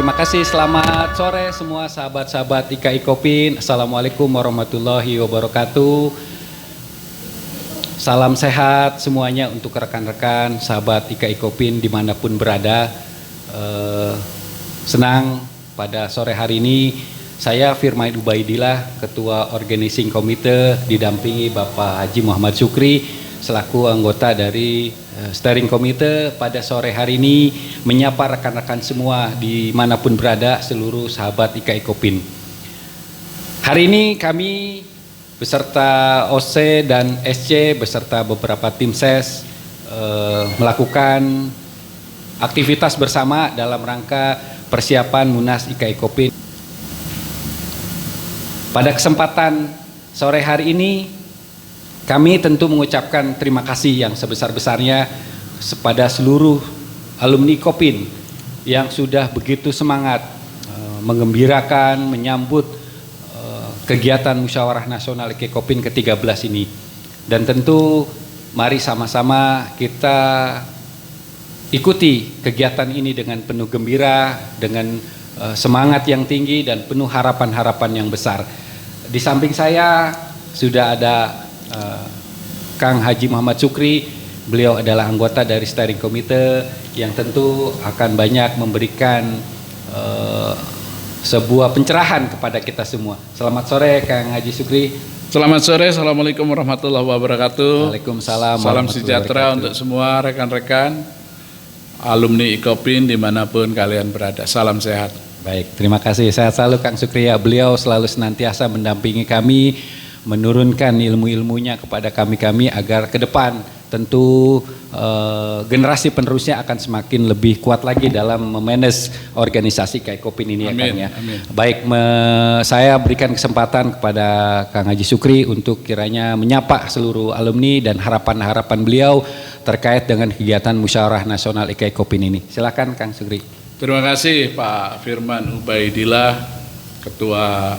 terima kasih. Selamat sore semua sahabat-sahabat IKI Kopin. Assalamualaikum warahmatullahi wabarakatuh. Salam sehat semuanya untuk rekan-rekan sahabat IKI Kopin dimanapun berada. Senang pada sore hari ini saya Firman Ubaidillah, Ketua Organizing Committee, didampingi Bapak Haji Muhammad Syukri selaku anggota dari Steering Committee pada sore hari ini menyapa rekan-rekan semua dimanapun berada, seluruh sahabat IKI Kopin. Hari ini kami beserta OC dan SC beserta beberapa tim SES melakukan aktivitas bersama dalam rangka persiapan Munas IKI Kopin. Pada kesempatan sore hari ini kami tentu mengucapkan terima kasih yang sebesar-besarnya kepada seluruh alumni Kopin yang sudah begitu semangat menggembirakan, menyambut kegiatan Musyawarah Nasional IKI Kopin ke-13 ini. Dan tentu mari sama-sama kita ikuti kegiatan ini dengan penuh gembira, dengan semangat yang tinggi dan penuh harapan-harapan yang besar. Di samping saya sudah ada Kang Haji Muhammad Syukri. Beliau adalah anggota dari Steering Committee yang tentu akan banyak memberikan sebuah pencerahan kepada kita semua. Selamat sore Kang Haji Syukri. Selamat sore, Assalamualaikum warahmatullahi wabarakatuh. Waalaikumsalam. Salam sejahtera untuk semua rekan-rekan alumni IKOPIN dimanapun kalian berada. Salam sehat. Baik, terima kasih. Sehat selalu Kang Syukri. Beliau selalu senantiasa mendampingi kami, menurunkan ilmu-ilmunya kepada kami-kami agar ke depan tentu generasi penerusnya akan semakin lebih kuat lagi dalam memanage organisasi IKI Kopin ini. Amin, ya Kang ya. amin. Baik, saya berikan kesempatan kepada Kang Haji Syukri untuk kiranya menyapa seluruh alumni dan harapan-harapan beliau terkait dengan kegiatan Musyawarah Nasional IKI Kopin ini. Silakan Kang Syukri. Terima kasih Pak Firman Ubaidillah, Ketua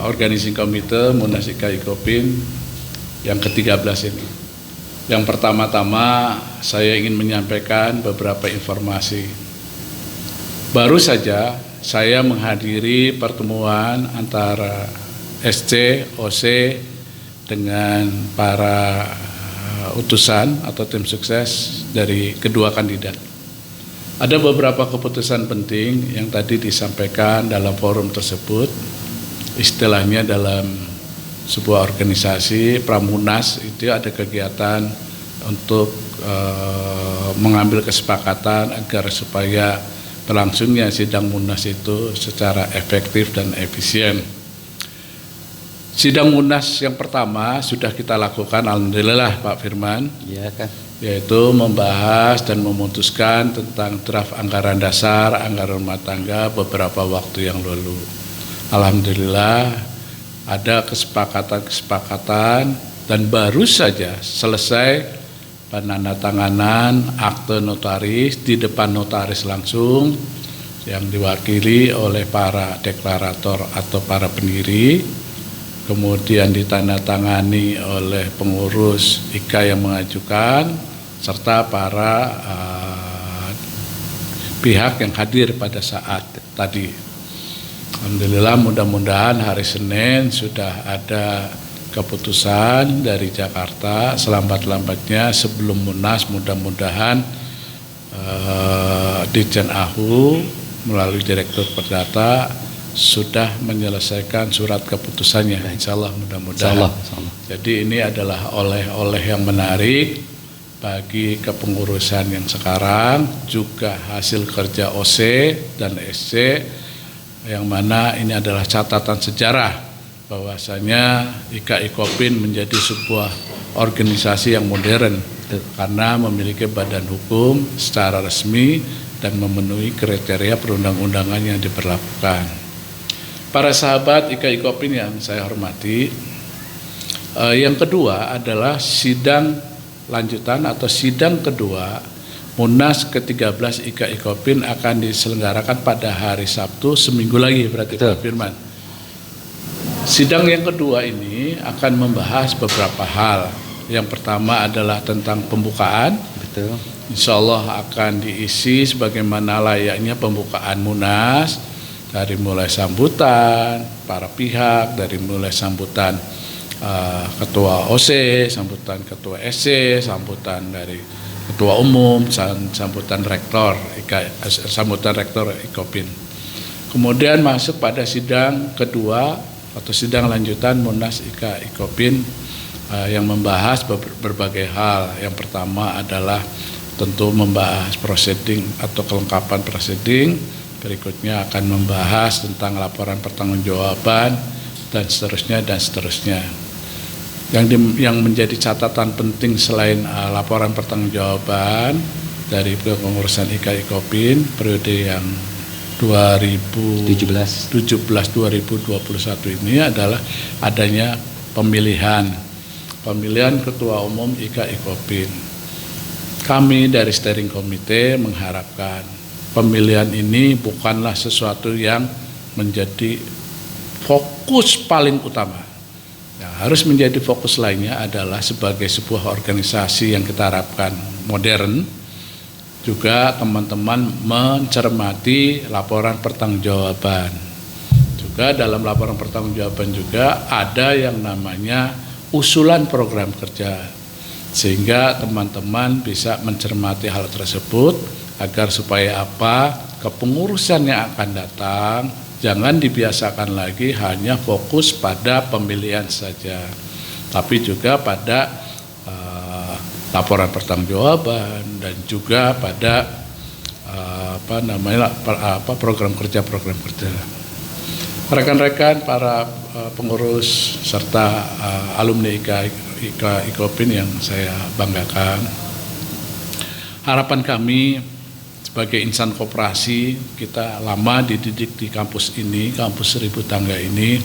Organizing Committee Munas IKI Kopin yang ke-13 ini. Yang pertama-tama saya ingin menyampaikan beberapa informasi. Baru saja saya menghadiri pertemuan antara SC, OC dengan para utusan atau tim sukses dari kedua kandidat. Ada beberapa keputusan penting yang tadi disampaikan dalam forum tersebut. Istilahnya dalam sebuah organisasi Pramunas itu ada kegiatan untuk mengambil kesepakatan agar supaya berlangsungnya sidang Munas itu secara efektif dan efisien. Sidang Munas yang pertama sudah kita lakukan, alhamdulillah Pak Firman. Iya kan. Yaitu membahas dan memutuskan tentang draft anggaran dasar, anggaran rumah tangga beberapa waktu yang lalu. Alhamdulillah ada kesepakatan dan baru saja selesai penandatanganan akte notaris di depan notaris langsung yang diwakili oleh para deklarator atau para pendiri, kemudian ditandatangani oleh pengurus IKA yang mengajukan serta para pihak yang hadir pada saat tadi. Alhamdulillah, mudah-mudahan hari Senin sudah ada keputusan dari Jakarta selambat-lambatnya sebelum Munas. Mudah-mudahan Ditjen AHU melalui Direktur Perdata sudah menyelesaikan surat keputusannya. Insya Allah mudah-mudahan. Jadi ini adalah oleh-oleh yang menarik bagi kepengurusan yang sekarang, juga hasil kerja OC dan SC, yang mana ini adalah catatan sejarah bahwasanya IKI Kopin menjadi sebuah organisasi yang modern karena memiliki badan hukum secara resmi dan memenuhi kriteria perundang-undangan yang diberlakukan. Para sahabat IKI Kopin yang saya hormati, yang kedua adalah sidang lanjutan atau sidang kedua Munas ke-13 IKI Kopin akan diselenggarakan pada hari Sabtu, seminggu lagi berarti Pak Firman. Sidang yang kedua ini akan membahas beberapa hal. Yang pertama adalah tentang pembukaan. Betul. insya Allah akan diisi sebagaimana layaknya pembukaan Munas, dari mulai sambutan para pihak, dari mulai sambutan Ketua OC, sambutan Ketua SC, sambutan dari Ketua Umum, sambutan Rektor IKOPIN. Kemudian masuk pada sidang kedua atau sidang lanjutan Munas IKOPIN yang membahas berbagai hal. Yang pertama adalah tentu membahas proceeding atau kelengkapan proceeding. Berikutnya akan membahas tentang laporan pertanggungjawaban dan seterusnya dan seterusnya. Yang menjadi catatan penting selain laporan pertanggungjawaban dari kepengurusan IKOPIN periode yang 2017-2021 ini adalah adanya pemilihan Ketua Umum IKOPIN. Kami dari Steering Committee mengharapkan pemilihan ini bukanlah sesuatu yang menjadi fokus paling utama. Yang harus menjadi fokus lainnya adalah sebagai sebuah organisasi yang kita harapkan modern, juga teman-teman mencermati laporan pertanggungjawaban. Juga dalam laporan pertanggungjawaban juga ada yang namanya usulan program kerja, sehingga teman-teman bisa mencermati hal tersebut agar supaya kepengurusan yang akan datang jangan dibiasakan lagi hanya fokus pada pemilihan saja, tapi juga pada laporan pertanggungjawaban dan juga pada program kerja. Rekan-rekan para pengurus serta alumni IKOPIN yang saya banggakan, harapan kami sebagai insan koperasi, kita lama dididik di kampus ini, kampus 1000 Tangga ini.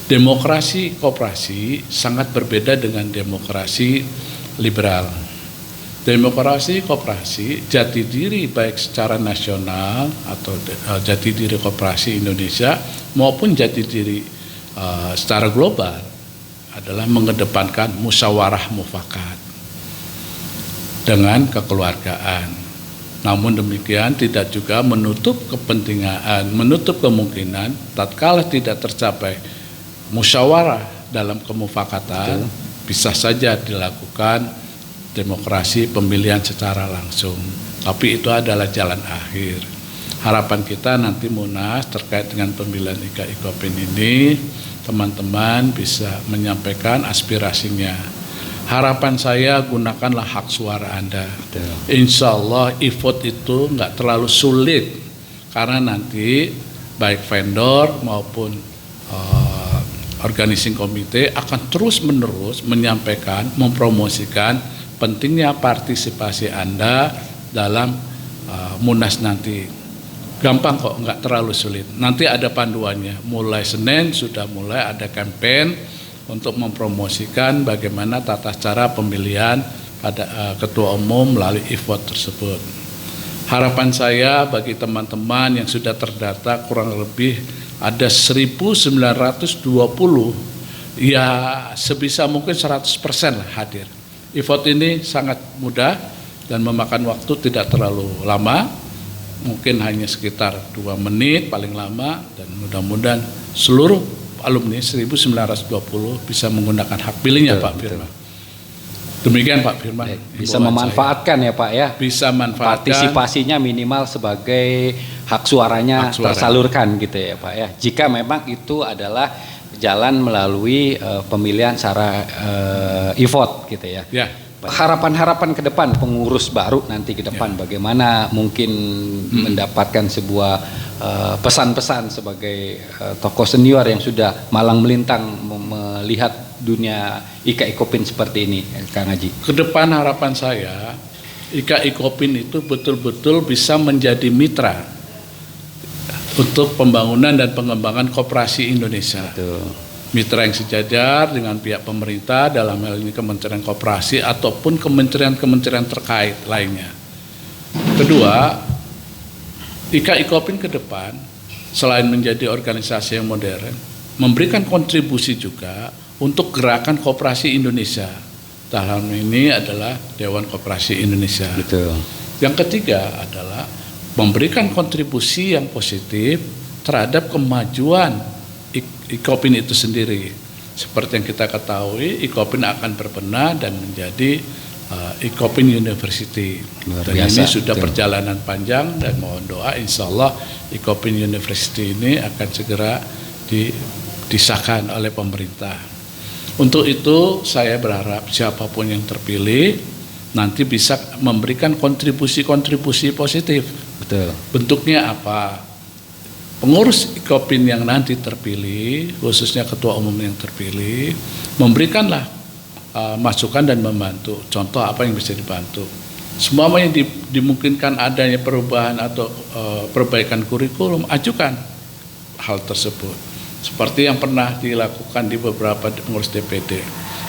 Demokrasi koperasi sangat berbeda dengan demokrasi liberal. Demokrasi koperasi, jati diri baik secara nasional atau jati diri koperasi Indonesia maupun jati diri secara global adalah mengedepankan musyawarah mufakat dengan kekeluargaan. Namun demikian tidak juga menutup kemungkinan tatkala tidak tercapai musyawarah dalam kemufakatan, bisa saja dilakukan demokrasi pemilihan secara langsung. Tapi itu adalah jalan akhir. Harapan kita nanti Munas terkait dengan pemilihan IKOPIN ini, teman-teman bisa menyampaikan aspirasinya. Harapan saya gunakanlah hak suara Anda. Insya Allah e-vote itu nggak terlalu sulit, karena nanti baik vendor maupun organizing komite akan terus-menerus menyampaikan, mempromosikan pentingnya partisipasi Anda dalam Munas nanti. Gampang kok, nggak terlalu sulit. Nanti ada panduannya. Mulai Senin sudah mulai ada kampanye untuk mempromosikan bagaimana tata cara pemilihan pada Ketua Umum melalui e-vote tersebut. Harapan saya bagi teman-teman yang sudah terdata kurang lebih ada 1920, ya sebisa mungkin 100% lah hadir. E-vote ini sangat mudah dan memakan waktu tidak terlalu lama, mungkin hanya sekitar 2 menit paling lama, dan mudah-mudahan seluruh alumni 1920 bisa menggunakan hak pilihnya, Pak Firman. Demikian Pak Firman. Bisa memanfaatkan saya. Ya Pak ya. Bisa manfaatkan. Partisipasinya minimal sebagai hak suaranya tersalurkan gitu ya Pak ya. Jika memang itu adalah jalan melalui pemilihan secara e-vote gitu ya. Ya. Harapan-harapan ke depan pengurus baru nanti ke depan bagaimana mungkin mendapatkan sebuah pesan-pesan sebagai tokoh senior yang sudah malang melintang melihat dunia IKOPIN seperti ini, Kang Haji. Ke depan harapan saya IKOPIN itu betul-betul bisa menjadi mitra untuk pembangunan dan pengembangan koperasi Indonesia. Betul. Mitra yang sejajar dengan pihak pemerintah, dalam hal ini Kementerian Koperasi ataupun kementerian-kementerian terkait lainnya. Kedua, IKOPIN ke depan selain menjadi organisasi yang modern, memberikan kontribusi juga untuk gerakan koperasi Indonesia, dalam ini adalah Dewan Koperasi Indonesia. Betul. Yang ketiga adalah memberikan kontribusi yang positif terhadap kemajuan IKOPIN itu sendiri. Seperti yang kita ketahui, IKOPIN akan berbenah dan menjadi IKOPIN University. Dan ini sudah perjalanan panjang, dan mohon doa insya Allah IKOPIN University ini akan segera disahkan oleh pemerintah. Untuk itu saya berharap siapapun yang terpilih nanti bisa memberikan kontribusi-kontribusi positif. Betul. Bentuknya apa? Pengurus IKOPIN yang nanti terpilih, khususnya ketua umum yang terpilih, memberikanlah masukan dan membantu. Contoh apa yang bisa dibantu. Semua yang dimungkinkan adanya perubahan atau perbaikan kurikulum, ajukan hal tersebut. Seperti yang pernah dilakukan di beberapa pengurus DPD.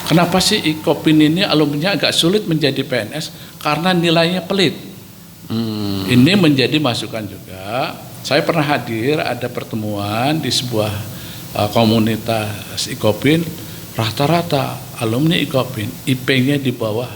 Kenapa sih IKOPIN ini alumninya agak sulit menjadi PNS? Karena nilainya pelit. Ini menjadi masukan juga. Saya pernah hadir ada pertemuan di sebuah komunitas IKOPIN, rata-rata alumni IKOPIN IP-nya di bawah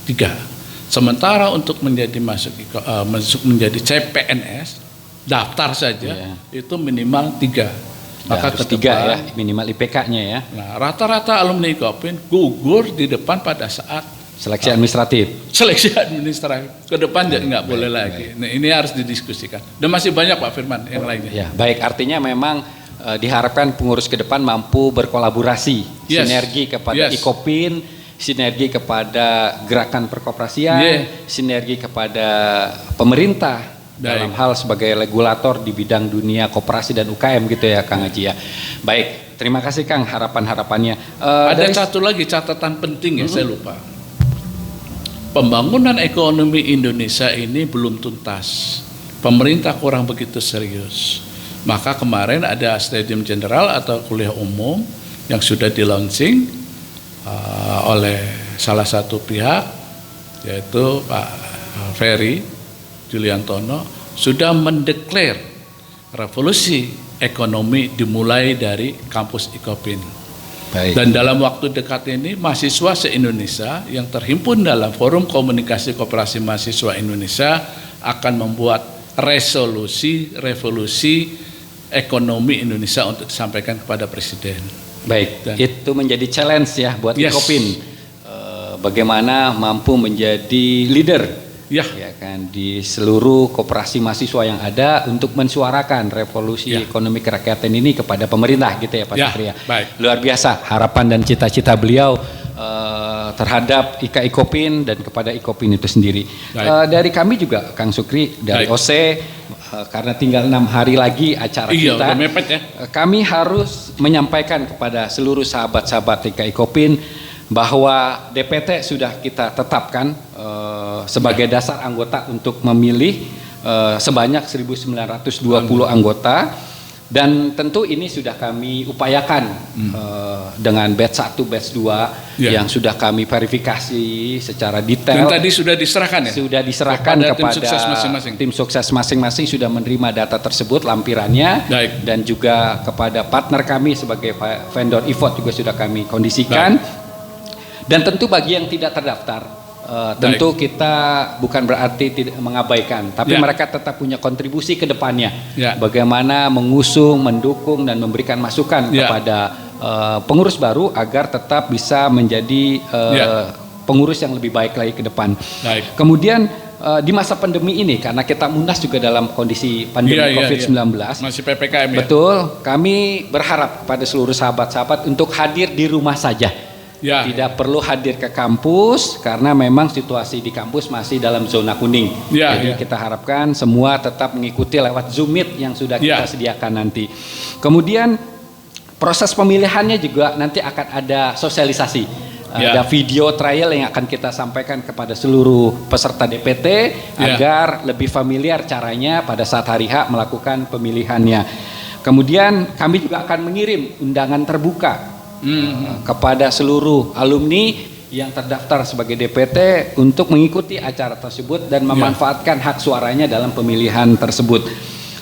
3. Sementara untuk masuk menjadi CPNS daftar saja itu minimal 3. Maka ketiga ya minimal IPK-nya ya. Nah, rata-rata alumni IKOPIN gugur di depan pada saat seleksi administratif. Seleksi administratif ke depan nggak boleh lagi. Nah, ini harus didiskusikan. Dan masih banyak Pak Firman yang lainnya. Ya, baik, artinya memang diharapkan pengurus ke depan mampu berkolaborasi, sinergi kepada IKOPIN, sinergi kepada gerakan perkoperasian, sinergi kepada pemerintah. Dalam hal sebagai regulator di bidang dunia koperasi dan UKM gitu ya Kang Haji ya. Baik, terima kasih Kang harapan-harapannya. Ada satu lagi catatan penting ya, saya lupa. Pembangunan ekonomi Indonesia ini belum tuntas. Pemerintah kurang begitu serius. Maka kemarin ada Stadium General atau kuliah umum yang sudah di-launching oleh salah satu pihak, yaitu Pak Ferry Juliantono, sudah mendeklar revolusi ekonomi dimulai dari kampus IKOPIN. Baik. Dan dalam waktu dekat ini mahasiswa se-Indonesia yang terhimpun dalam Forum Komunikasi Koperasi Mahasiswa Indonesia akan membuat revolusi ekonomi Indonesia untuk disampaikan kepada Presiden. Baik, itu menjadi challenge ya buat IKOPIN. Bagaimana mampu menjadi leader ya kan di seluruh koperasi mahasiswa yang ada untuk mensuarakan revolusi ekonomi kerakyatan ini kepada pemerintah gitu ya Pak Fikri ya. Luar biasa harapan dan cita-cita beliau terhadap IKOPIN dan kepada IKOPIN itu sendiri. Dari kami juga Kang Sukri dari OC, karena tinggal 6 hari lagi acara kita, udah mepet ya. Kami harus menyampaikan kepada seluruh sahabat-sahabat IKOPIN bahwa DPT sudah kita tetapkan sebagai dasar anggota untuk memilih sebanyak 1.920 anggota, dan tentu ini sudah kami upayakan dengan batch 1, batch 2 yang sudah kami verifikasi secara detail. Dan tadi sudah diserahkan ya? Sudah diserahkan kepada tim sukses masing-masing sudah menerima data tersebut, lampirannya. Dan juga kepada partner kami sebagai vendor IVOT juga sudah kami kondisikan. Dan tentu bagi yang tidak terdaftar, tentu kita bukan berarti tidak mengabaikan, tapi mereka tetap punya kontribusi ke depannya. Bagaimana mengusung, mendukung, dan memberikan masukan kepada pengurus baru agar tetap bisa menjadi pengurus yang lebih baik lagi ke depan. Kemudian di masa pandemi ini, karena kita Munas juga dalam kondisi pandemi COVID-19, masih PPKM betul, kami berharap pada seluruh sahabat-sahabat untuk hadir di rumah saja. Tidak perlu hadir ke kampus karena memang situasi di kampus masih dalam zona kuning. Jadi kita harapkan semua tetap mengikuti lewat Zoom Meet yang sudah kita sediakan nanti. Kemudian proses pemilihannya juga nanti akan ada sosialisasi. Ada video trial yang akan kita sampaikan kepada seluruh peserta DPT agar lebih familiar caranya pada saat hari H melakukan pemilihannya. Kemudian kami juga akan mengirim undangan terbuka kepada seluruh alumni yang terdaftar sebagai DPT untuk mengikuti acara tersebut dan memanfaatkan hak suaranya dalam pemilihan tersebut.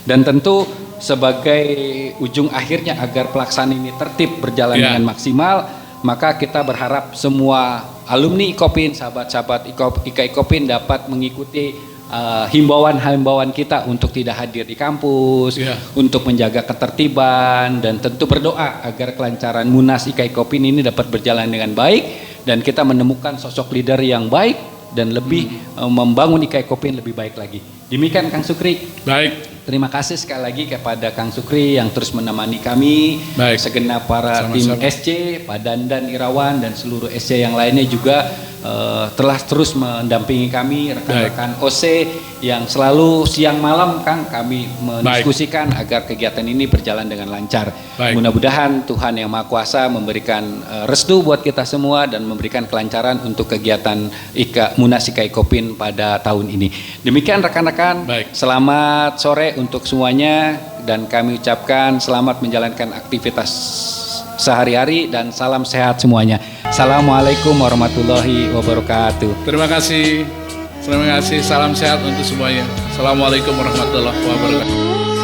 Dan tentu sebagai ujung akhirnya agar pelaksanaan ini tertib berjalan dengan maksimal, maka kita berharap semua alumni IKOPIN, sahabat-sahabat IKA IKOPIN dapat mengikuti himbauan-himbauan kita untuk tidak hadir di kampus, untuk menjaga ketertiban, dan tentu berdoa agar kelancaran Munas IKA IKOPIN ini dapat berjalan dengan baik dan kita menemukan sosok leader yang baik dan lebih membangun IKA IKOPIN lebih baik lagi. Demikian Kang Sukri. Baik. Terima kasih sekali lagi kepada Kang Sukri yang terus menemani kami, segenap para tim SC, Pak Dandan Irawan dan seluruh SC yang lainnya juga telah terus mendampingi kami, rekan-rekan OC yang selalu siang malam Kang kami mendiskusikan agar kegiatan ini berjalan dengan lancar. Mudah-mudahan Tuhan Yang Maha Kuasa memberikan restu buat kita semua dan memberikan kelancaran untuk kegiatan Munas IKA IKOPIN pada tahun ini. Demikian rekan-rekan, selamat sore untuk semuanya dan kami ucapkan selamat menjalankan aktivitas sehari-hari dan salam sehat semuanya. Assalamualaikum warahmatullahi wabarakatuh. Terima kasih. Salam sehat untuk semuanya. Assalamualaikum warahmatullahi wabarakatuh.